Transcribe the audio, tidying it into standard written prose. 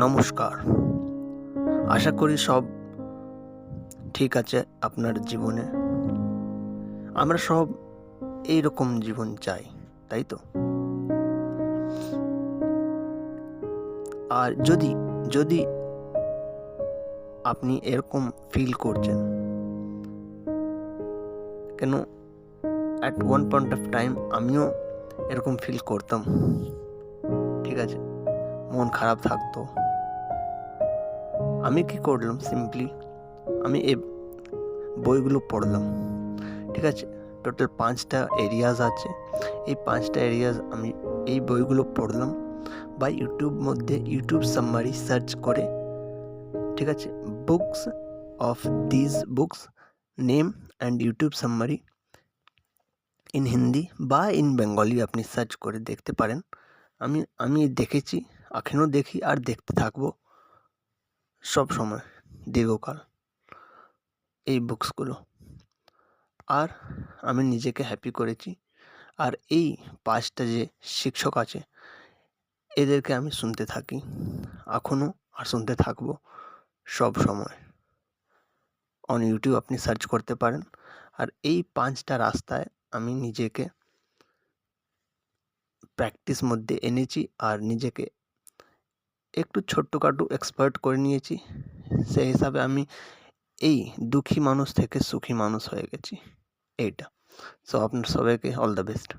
নমস্কার। আশা করি সব ঠিক আছে আপনার জীবনে। আমরা সব এইরকম জীবন চাই, তাই তো? আর যদি যদি আপনি এরকম ফিল করছেন, কেন at one point of time আমিও এরকম ফিল করতাম, ঠিক আছে? মন খারাপ থাকতো। আমি কি করলাম, সিম্পলি আমি এই বইগুলো পড়লাম, ঠিক আছে? টোটাল 5টা এরিয়াজ আছে। এই 5টা এরিয়াজ আমি এই বইগুলো পড়লাম বা ইউটিউব সামারি সার্চ করে, ঠিক আছে? Books of this books name and YouTube summary in Hindi বা ইন বেঙ্গলি আপনি সার্চ করে দেখতে পারেন। আমি দেখেছি, এখনও দেখি আর দেখতে থাকবো সব সময়, দীর্ঘকাল এই বুকসগুলো। আর আমি নিজেকে হ্যাপি করেছি। আর এই 5টা যে শিক্ষক আছে, এদেরকে আমি শুনতে থাকি এখনও, আর শুনতে থাকবো সব সময়। অন ইউটিউব আপনি সার্চ করতে পারেন। আর এই 5টা রাস্তায় আমি নিজেকে প্র্যাকটিস মধ্যে এনেছি আর নিজেকে একটু ছোট্টখাটো এক্সপার্ট করে নিয়েছি। সেই হিসাবে আমি এই দুঃখী মানুষ থেকে সুখী মানুষ হয়ে গেছি এইটা। সো আপনার সবাইকে অল দ্য বেস্ট।